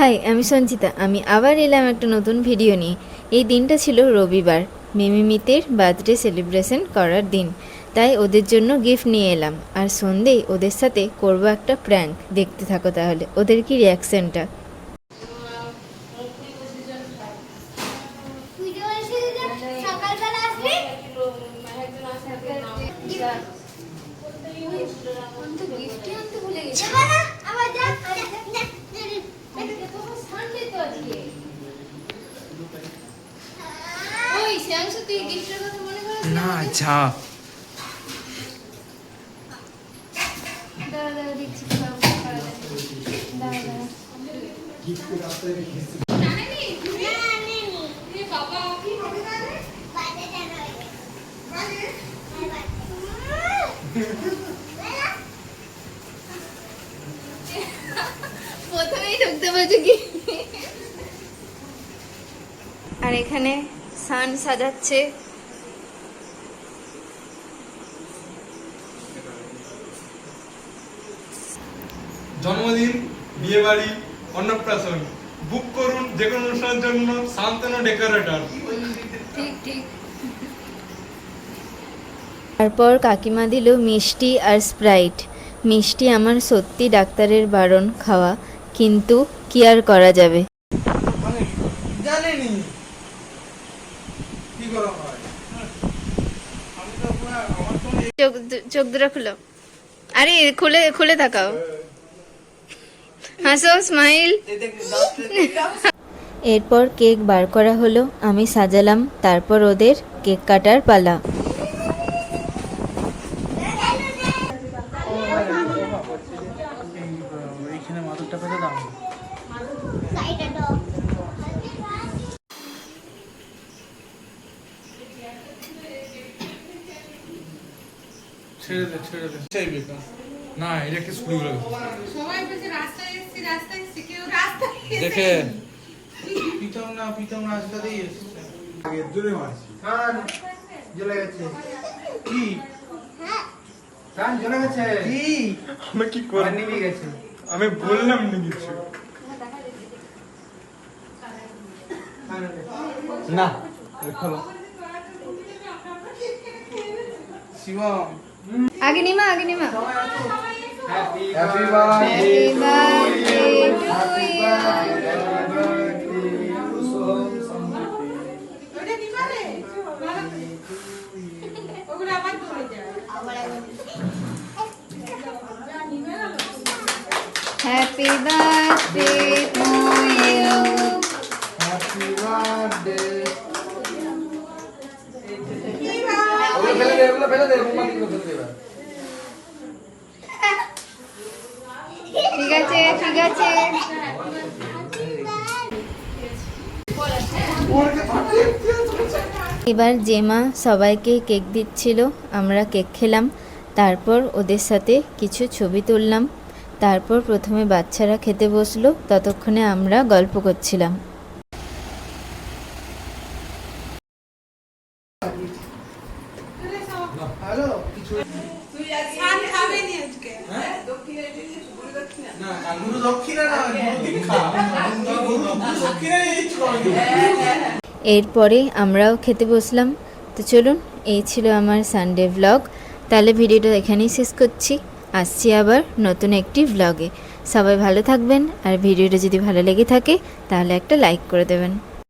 High, আমি সঞ্চিতা। আমি আবার এলাম একটা নতুন ভিডিও নিয়ে। এই দিনটা ছিল রবিবার, মিমিমিতের বার্থডে সেলিব্রেশন করার দিন। তাই ওদের জন্য গিফট নিয়ে এলাম, আর সন্ধেই ওদের সাথে করব একটা প্র্যাঙ্ক। দেখতে থাকো তাহলে ওদের কি রিয়াকশনটা। না যা প্রথমেই ঢুকতে পারছো কি? আর এখানে সান সাজাচ্ছে। জন্মদিন, বিয়ে বাড়ি, অন্নপ্রাশন বুক করুন যে কোনো অনুষ্ঠানের জন্য শান্তনু ডেকোরেটর। ঠিক ঠিক। তারপর কাকিমা দিল মিষ্টি আর স্প্রাইট। মিষ্টি আমার সত্যি ডাক্তারের বারণ খাওয়া, কিন্তু কি আর করা যাবে। জানেনি কি করা হয়। চোখ দুটো খুলো। আরে খুলে খুলে তাকাও, হাসো, স্মাইল। এরপর কেক বার করা হলো, আমি সাজালাম, তারপর ওদের কেক কাটার পালা। এইখানে মাদুরটা পেতে দাও। ছেড়ে দে চাইবে না, এটা একটা স্কুল সবাই বলছে রাস্তায় এসেছি কেউ রাস্তায় দেখে পিতাম রাস্তাতেই এসেছে। আগে দূরে মারছি কান জ্বলে গেছে। কি কান জ্বলে গেছে? কি আমি কি করব? নিভে গেছে। আমি বললাম নি কিছু না। খোলো শিবম। আগে নিমা হ্যাপি বার্থডে টু ইউ। ওটা কি করে ওগুলো আবার ধরে যায় happy birthday to you. Happy birthday. ঠিক আছে। এবার জেমা সবাইকে কেক দিচ্ছিল, আমরা কেক খেলাম, তারপর ওদের সাথে কিছু ছবি তুললাম। তারপর প্রথমে বাচ্চারা খেতে বসলো, ততক্ষণে আমরা গল্প করছিলাম। সান খাবে নি আজকে এরপরে আমরাও খেতে বসলাম। তো চলুন, এই ছিল আমার সানডে ব্লগ। তাহলে ভিডিওটা এখানেই শেষ করছি, আসছি আবার নতুন একটি ব্লগে। সবাই ভালো থাকবেন, আর ভিডিওটা যদি ভালো লেগে থাকে তাহলে একটা লাইক করে দেবেন।